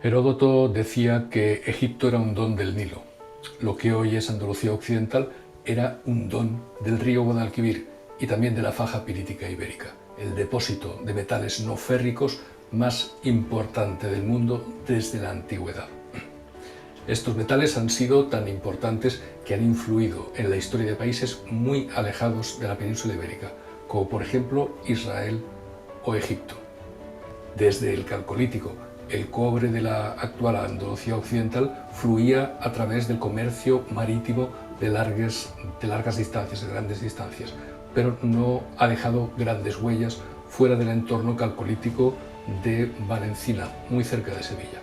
Heródoto decía que Egipto era un don del Nilo. Lo que hoy es Andalucía Occidental era un don del río Guadalquivir y también de la faja pirítica ibérica, el depósito de metales no férricos más importante del mundo desde la antigüedad. Estos metales han sido tan importantes que han influido en la historia de países muy alejados de la península ibérica, como por ejemplo Israel o Egipto. Desde el Calcolítico, el cobre de la actual Andalucía Occidental fluía a través del comercio marítimo de largas distancias, de grandes distancias, pero no ha dejado grandes huellas fuera del entorno calcolítico de Valencina, muy cerca de Sevilla.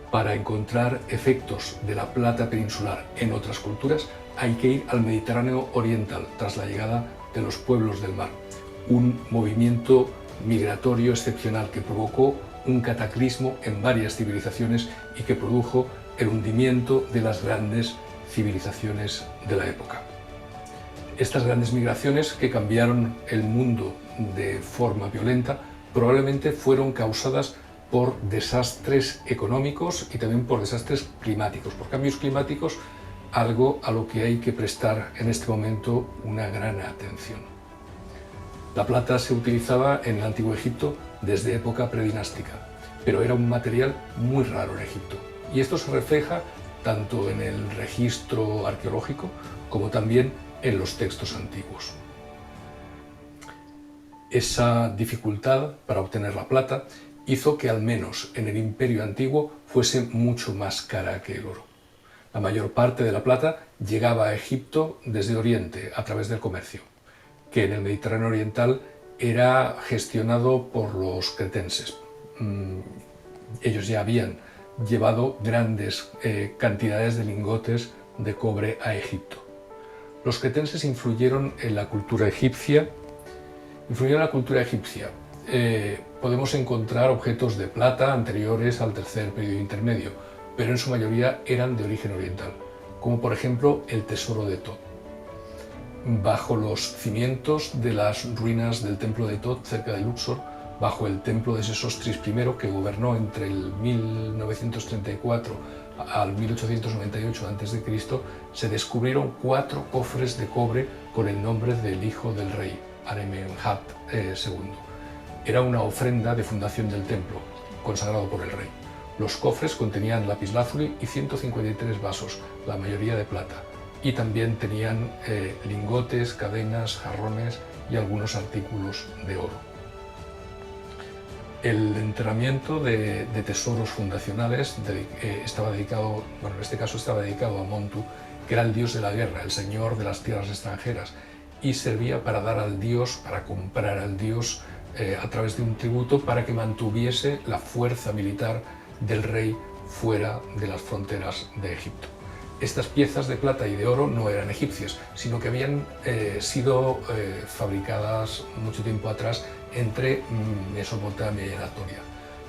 Para encontrar efectos de la plata peninsular en otras culturas hay que ir al Mediterráneo oriental tras la llegada de los pueblos del mar, un movimiento migratorio excepcional que provocó un cataclismo en varias civilizaciones y que produjo el hundimiento de las grandes civilizaciones de la época. Estas grandes migraciones que cambiaron el mundo de forma violenta probablemente fueron causadas por desastres económicos y también por desastres climáticos, por cambios climáticos, algo a lo que hay que prestar en este momento una gran atención. La plata se utilizaba en el Antiguo Egipto desde época predinástica, pero era un material muy raro en Egipto. Y esto se refleja tanto en el registro arqueológico como también en los textos antiguos. Esa dificultad para obtener la plata hizo que al menos en el Imperio Antiguo fuese mucho más cara que el oro. La mayor parte de la plata llegaba a Egipto desde Oriente a través del comercio, que en el Mediterráneo oriental era gestionado por los cretenses. Ellos ya habían llevado grandes cantidades de lingotes de cobre a Egipto. Los cretenses influyeron en la cultura egipcia. Podemos encontrar objetos de plata anteriores al tercer periodo intermedio, pero en su mayoría eran de origen oriental, como por ejemplo el tesoro de Tot. Bajo los cimientos de las ruinas del templo de Tot, cerca de Luxor, bajo el templo de Sesostris I, que gobernó entre el 1934 al 1898 a.C., se descubrieron 4 cofres de cobre con el nombre del hijo del rey, Amenemhat II. Era una ofrenda de fundación del templo, consagrado por el rey. Los cofres contenían lapislázuli y 153 vasos, la mayoría de plata, y también tenían lingotes, cadenas, jarrones y algunos artículos de oro. El enterramiento de tesoros fundacionales estaba dedicado a Montu, que era el dios de la guerra, el señor de las tierras extranjeras, y servía para dar al dios, para comprar al dios a través de un tributo para que mantuviese la fuerza militar del rey fuera de las fronteras de Egipto. Estas piezas de plata y de oro no eran egipcias, sino que habían sido fabricadas mucho tiempo atrás entre Mesopotamia y Anatolia.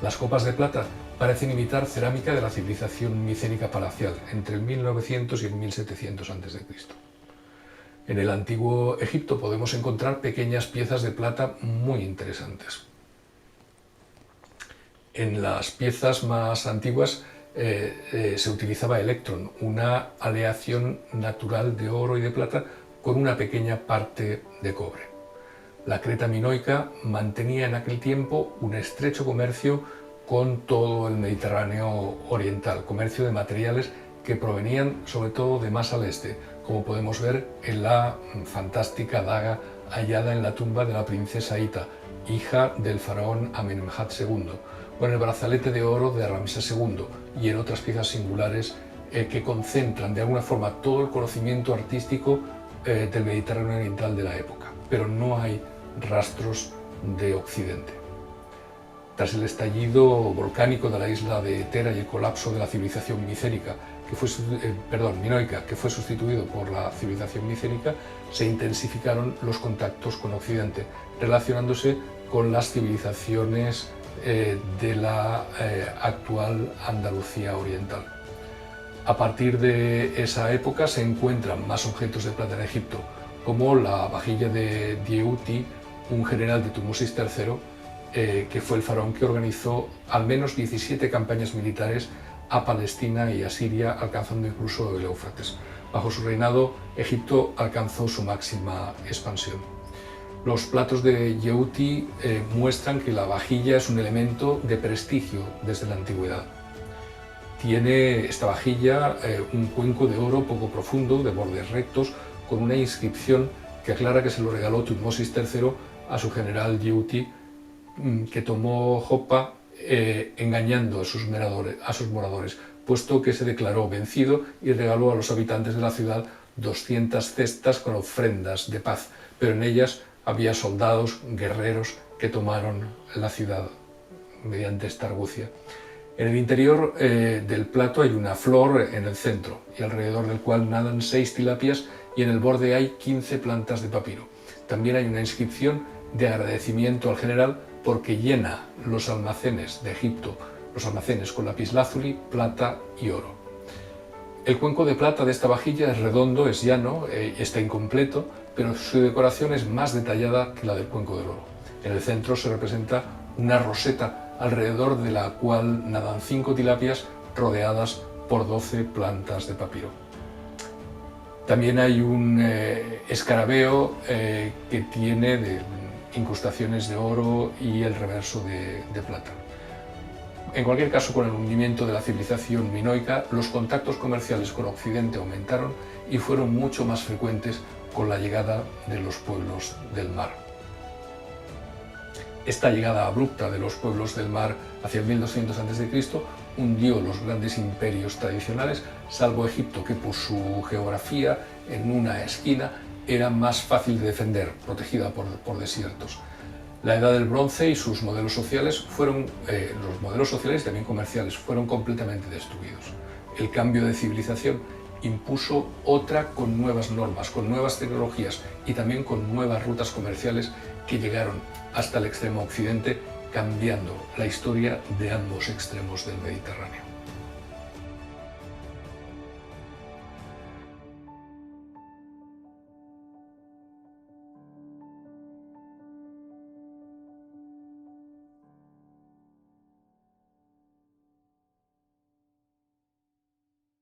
Las copas de plata parecen imitar cerámica de la civilización micénica palacial entre el 1900 y el 1700 a.C. En el Antiguo Egipto podemos encontrar pequeñas piezas de plata muy interesantes. En las piezas más antiguas se utilizaba electron, una aleación natural de oro y de plata con una pequeña parte de cobre. La Creta minoica mantenía en aquel tiempo un estrecho comercio con todo el Mediterráneo oriental, comercio de materiales que provenían sobre todo de más al este, como podemos ver en la fantástica daga hallada en la tumba de la princesa Ita, hija del faraón Amenemhat II, o en el brazalete de oro de Ramsés II y en otras piezas singulares que concentran de alguna forma todo el conocimiento artístico del Mediterráneo oriental de la época, pero no hay rastros de Occidente. Tras el estallido volcánico de la isla de Tera y el colapso de la civilización minoica, que fue sustituido por la civilización micénica, se intensificaron los contactos con Occidente, relacionándose con las civilizaciones de la actual Andalucía oriental. A partir de esa época se encuentran más objetos de plata en Egipto, como la vajilla de Dieuti, un general de Tutmosis III, que fue el faraón que organizó al menos 17 campañas militares a Palestina y a Siria, alcanzando incluso el Éufrates. Bajo su reinado, Egipto alcanzó su máxima expansión. Los platos de Yehudi muestran que la vajilla es un elemento de prestigio desde la antigüedad. Tiene esta vajilla un cuenco de oro poco profundo, de bordes rectos, con una inscripción que aclara que se lo regaló Tutmosis III a su general Yehudi, que tomó Joppa engañando a sus moradores, puesto que se declaró vencido y regaló a los habitantes de la ciudad 200 cestas con ofrendas de paz, pero en ellas había soldados, guerreros, que tomaron la ciudad mediante esta argucia. En el interior del plato hay una flor en el centro, y alrededor del cual nadan 6 tilapias, y en el borde hay 15 plantas de papiro. También hay una inscripción de agradecimiento al general porque llena los almacenes de Egipto, los almacenes con lapislázuli, plata y oro. El cuenco de plata de esta vajilla es redondo, es llano, está incompleto, pero su decoración es más detallada que la del cuenco del oro. En el centro se representa una roseta alrededor de la cual nadan 5 tilapias rodeadas por 12 plantas de papiro. También hay un escarabeo que tiene incrustaciones de oro y el reverso de plata. En cualquier caso, con el hundimiento de la civilización minoica, los contactos comerciales con Occidente aumentaron y fueron mucho más frecuentes con la llegada de los pueblos del mar. Esta llegada abrupta de los pueblos del mar hacia el 1200 a.C. hundió los grandes imperios tradicionales, salvo Egipto, que por su geografía en una esquina era más fácil de defender, protegida por desiertos. La Edad del Bronce y sus modelos sociales los modelos sociales y también comerciales fueron completamente destruidos. El cambio de civilización impuso otra con nuevas normas, con nuevas tecnologías y también con nuevas rutas comerciales que llegaron hasta el extremo occidente, cambiando la historia de ambos extremos del Mediterráneo.